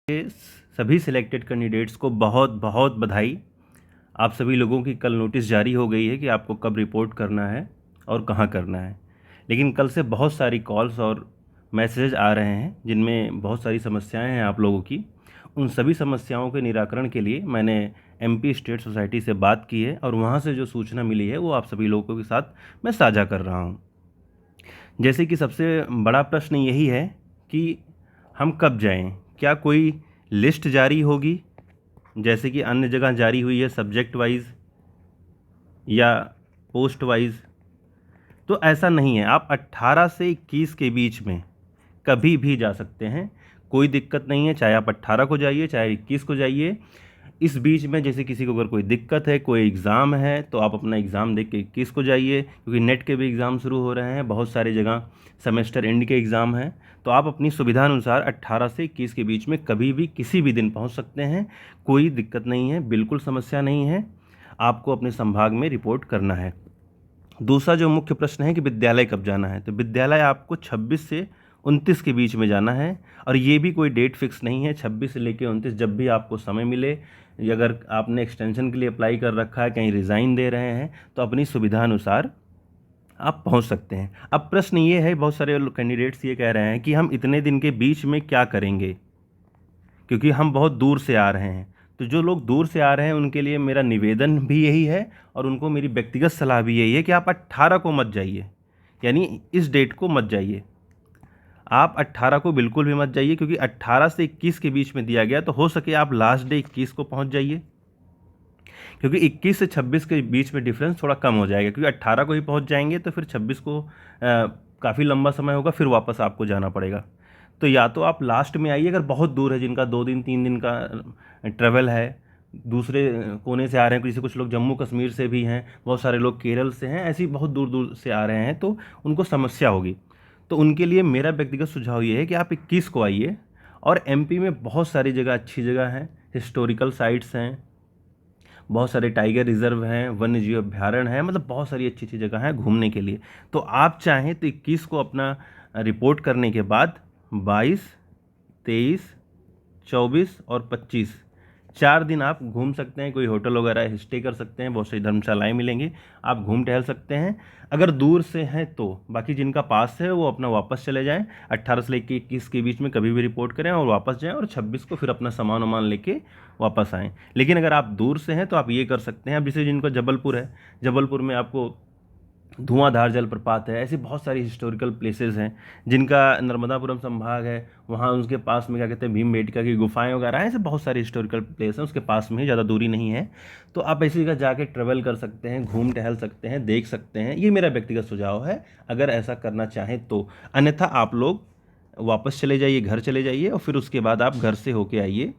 सभी selected candidates को बहुत बहुत बधाई। आप सभी लोगों की कल नोटिस जारी हो गई है कि आपको कब रिपोर्ट करना है और कहाँ करना है। लेकिन कल से बहुत सारी कॉल्स और मैसेज आ रहे हैं जिनमें बहुत सारी समस्याएं हैं आप लोगों की। उन सभी समस्याओं के निराकरण के लिए मैंने एमपी स्टेट सोसाइटी से बात की है और वहाँ से जो सूचना मिली है वो आप सभी लोगों के साथ मैं साझा कर रहा हूँ। जैसे कि सबसे बड़ा प्रश्न यही है कि हम कब जाएं? क्या कोई लिस्ट जारी होगी जैसे कि अन्य जगह जारी हुई है सब्जेक्ट वाइज या पोस्ट वाइज? तो ऐसा नहीं है। आप 18 से 21 के बीच में कभी भी जा सकते हैं, कोई दिक्कत नहीं है। चाहे आप 18 को जाइए चाहे 21 को जाइए। इस बीच में जैसे किसी को अगर कोई दिक्कत है, कोई एग्ज़ाम है, तो आप अपना एग्ज़ाम देख के 21 को जाइए, क्योंकि नेट के भी एग्ज़ाम शुरू हो रहे हैं। बहुत सारी जगह सेमेस्टर एंड के एग्ज़ाम हैं। तो आप अपनी सुविधा अनुसार 18 से 21 के बीच में कभी भी किसी भी दिन पहुंच सकते हैं। कोई दिक्कत नहीं है, बिल्कुल समस्या नहीं है। आपको अपने संभाग में रिपोर्ट करना है। दूसरा जो मुख्य प्रश्न है कि विद्यालय कब जाना है, तो विद्यालय आपको 26 से 29 के बीच में जाना है। और ये भी कोई डेट फिक्स नहीं है, 26 से लेकर 29 जब भी आपको समय मिले। अगर आपने एक्सटेंशन के लिए अप्लाई कर रखा है, कहीं रिज़ाइन दे रहे हैं, तो अपनी सुविधा अनुसार आप पहुंच सकते हैं। अब प्रश्न ये है, बहुत सारे कैंडिडेट्स ये कह रहे हैं कि हम इतने दिन के बीच में क्या करेंगे, क्योंकि हम बहुत दूर से आ रहे हैं। तो जो लोग दूर से आ रहे हैं उनके लिए मेरा निवेदन भी यही है और उनको मेरी व्यक्तिगत सलाह भी यही है कि आप 18 को मत जाइए, यानी इस डेट को मत जाइए। आप 18 को बिल्कुल भी मत जाइए, क्योंकि 18 से 21 के बीच में दिया गया, तो हो सके आप लास्ट डे 21 को पहुंच जाइए, क्योंकि 21 से 26 के बीच में डिफरेंस थोड़ा कम हो जाएगा। क्योंकि 18 को ही पहुंच जाएंगे तो फिर 26 को काफ़ी लंबा समय होगा, फिर वापस आपको जाना पड़ेगा। तो या तो आप लास्ट में आइए, अगर बहुत दूर है, जिनका 2 दिन 3 दिन का ट्रेवल है, दूसरे कोने से आ रहे हैं, जैसे कुछ लोग जम्मू कश्मीर से भी हैं, बहुत सारे लोग केरल से हैं, ऐसे ही बहुत दूर दूर से आ रहे हैं, तो उनको समस्या होगी। तो उनके लिए मेरा व्यक्तिगत सुझाव ये है कि आप 21 को आइए। और एमपी में बहुत सारी जगह अच्छी जगह हैं, हिस्टोरिकल साइट्स हैं, बहुत सारे टाइगर रिजर्व हैं, वन्य जीव अभ्यारण्य हैं, मतलब बहुत सारी अच्छी अच्छी जगह हैं घूमने के लिए। तो आप चाहें तो 21 को अपना रिपोर्ट करने के बाद 22, 23, 24 और 25 4 दिन आप घूम सकते हैं। कोई होटल वगैरह स्टे कर सकते हैं, बहुत सारी धर्मशालाएं मिलेंगी, आप घूम टहल सकते हैं। अगर दूर से हैं तो बाकी जिनका पास है वो अपना वापस चले जाएं। 18 से लेकर 21 के बीच में कभी भी रिपोर्ट करें और वापस जाएं, और 26 को फिर अपना सामान वामान लेके वापस आएँ। लेकिन अगर आप दूर से हैं तो आप ये कर सकते हैं। अब जैसे जिनको जबलपुर है, जबलपुर में आपको धुआंधार जलप्रपात है, ऐसी बहुत सारी हिस्टोरिकल प्लेसेस हैं। जिनका नर्मदापुरम संभाग है, वहाँ उसके पास में क्या कहते हैं भीमबेटका की गुफाएं वगैरह हैं, ऐसे बहुत सारे हिस्टोरिकल प्लेस हैं उसके पास में ही, ज़्यादा दूरी नहीं है। तो आप ऐसी जगह जाके ट्रेवल कर सकते हैं, घूम टहल सकते हैं, देख सकते हैं। ये मेरा व्यक्तिगत सुझाव है, अगर ऐसा करना चाहें तो। अन्यथा आप लोग वापस चले जाइए, घर चले जाइए, और फिर उसके बाद आप घर से होके आइए।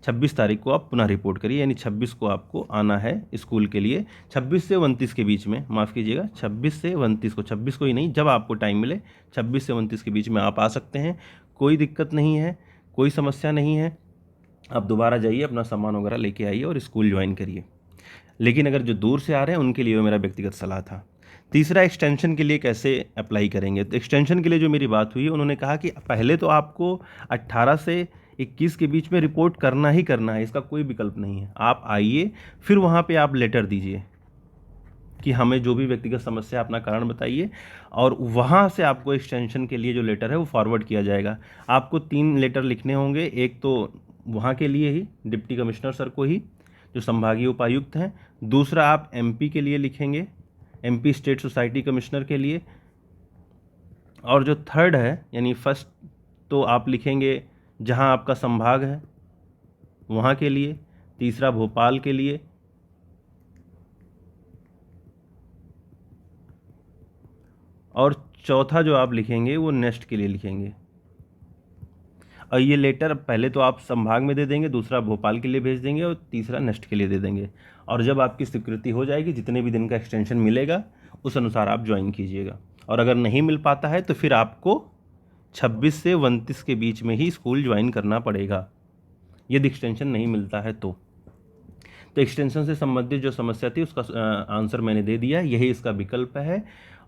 26 तारीख को आप पुनः रिपोर्ट करिए, यानी 26 को आपको आना है स्कूल के लिए। 26 से 29 के बीच में, माफ़ कीजिएगा, 26 से 29 को, 26 को ही नहीं, जब आपको टाइम मिले 26 से 29 के बीच में आप आ सकते हैं। कोई दिक्कत नहीं है, कोई समस्या नहीं है। आप दोबारा जाइए, अपना सामान वगैरह लेके आइए और स्कूल ज्वाइन करिए। लेकिन अगर जो दूर से आ रहे हैं उनके लिए मेरा व्यक्तिगत सलाह था। तीसरा, एक्सटेंशन के लिए कैसे अप्लाई करेंगे। तो एक्सटेंशन के लिए जो मेरी बात हुई, उन्होंने कहा कि पहले तो आपको 18 से 21 के बीच में रिपोर्ट करना ही करना है, इसका कोई विकल्प नहीं है। आप आइए, फिर वहाँ पे आप लेटर दीजिए कि हमें जो भी व्यक्तिगत समस्या अपना कारण बताइए, और वहाँ से आपको एक्सटेंशन के लिए जो लेटर है वो फॉरवर्ड किया जाएगा। आपको 3 लेटर लिखने होंगे। एक तो वहाँ के लिए ही, डिप्टी कमिश्नर सर को ही, जो संभागीय उपायुक्त हैं। दूसरा आप एमपी के लिए लिखेंगे, एमपी स्टेट सोसाइटी कमिश्नर के लिए। और जो थर्ड है, यानी फर्स्ट, तो आप लिखेंगे जहाँ आपका संभाग है वहाँ के लिए। तीसरा भोपाल के लिए। और चौथा जो आप लिखेंगे वो नेक्स्ट के लिए लिखेंगे। और ये लेटर पहले तो आप संभाग में दे देंगे, दूसरा भोपाल के लिए भेज देंगे, और तीसरा नेक्स्ट के लिए दे देंगे। और जब आपकी स्वीकृति हो जाएगी, जितने भी दिन का एक्सटेंशन मिलेगा उस अनुसार आप ज्वाइन कीजिएगा। और अगर नहीं मिल पाता है तो फिर आपको 26 से 29 के बीच में ही स्कूल ज्वाइन करना पड़ेगा, यदि एक्सटेंशन नहीं मिलता है तो। एक्सटेंशन से संबंधित जो समस्या थी उसका आंसर मैंने दे दिया, यही इसका विकल्प है।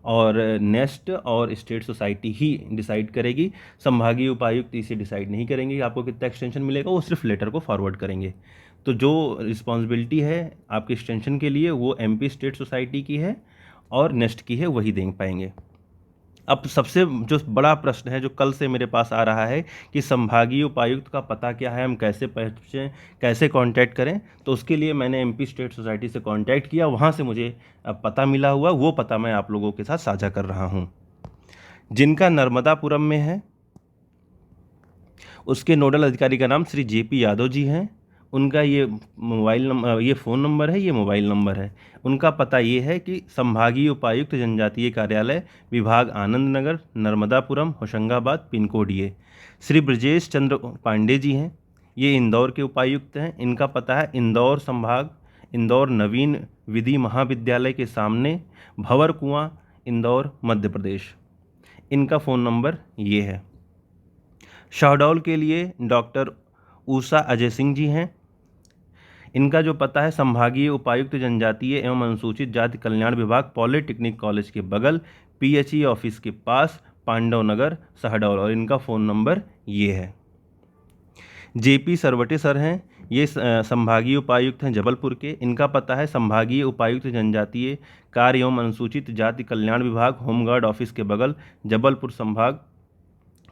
और नेस्ट और स्टेट सोसाइटी ही डिसाइड करेगी। संभागीय उपायुक्त इसे डिसाइड नहीं करेंगे कि आपको कितना एक्सटेंशन मिलेगा, वो सिर्फ लेटर को फॉरवर्ड करेंगे। तो जो रिस्पॉन्सिबिलिटी है आपके एक्सटेंशन के लिए वो एमपी स्टेट सोसाइटी की है और नेस्ट की है, वही दे पाएंगे। अब सबसे जो बड़ा प्रश्न है जो कल से मेरे पास आ रहा है कि संभागीय उपायुक्त का पता क्या है, हम कैसे पहुँचें, कैसे कांटेक्ट करें। तो उसके लिए मैंने एमपी स्टेट सोसाइटी से कांटेक्ट किया, वहाँ से मुझे पता मिला हुआ, वो पता मैं आप लोगों के साथ साझा कर रहा हूँ। जिनका नर्मदापुरम में है उसके नोडल अधिकारी का नाम श्री जेपी यादव जी हैं। उनका ये मोबाइल नंबर, ये फ़ोन नंबर है, ये मोबाइल नंबर है। उनका पता ये है कि संभागीय उपायुक्त जनजातीय कार्यालय, विभाग आनंद नगर, नर्मदापुरम, होशंगाबाद, पिन कोड ये। श्री ब्रजेश चंद्र पांडे जी हैं, ये इंदौर के उपायुक्त हैं। इनका पता है इंदौर संभाग, इंदौर नवीन विधि महाविद्यालय के सामने, भंवर कुआं, इंदौर, मध्य प्रदेश। इनका फ़ोन नंबर ये है। शहडोल के लिए डॉक्टर ऊषा अजय सिंह जी हैं। इनका जो पता है संभागीय उपायुक्त जनजातीय एवं अनुसूचित जाति कल्याण विभाग, पॉलिटेक्निक कॉलेज के बगल, पीएचई ऑफिस के पास, पांडव नगर, शहडोल, और इनका फ़ोन नंबर ये है। जेपी सरवटे सर हैं, ये संभागीय उपायुक्त हैं जबलपुर के। इनका पता है संभागीय उपायुक्त जनजातीय कार्य एवं अनुसूचित जाति कल्याण विभाग, होमगार्ड ऑफिस के बगल, जबलपुर संभाग,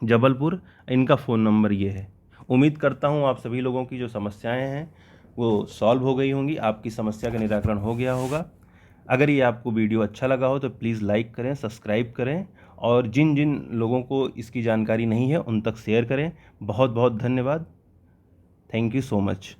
जबलपुर। इनका फ़ोन नंबर ये है। उम्मीद करता हूँ आप सभी लोगों की जो समस्याएं हैं वो सॉल्व हो गई होंगी, आपकी समस्या का निराकरण हो गया होगा। अगर ये आपको वीडियो अच्छा लगा हो तो प्लीज़ लाइक करें, सब्सक्राइब करें, और जिन जिन लोगों को इसकी जानकारी नहीं है उन तक शेयर करें। बहुत बहुत धन्यवाद। Thank you so much.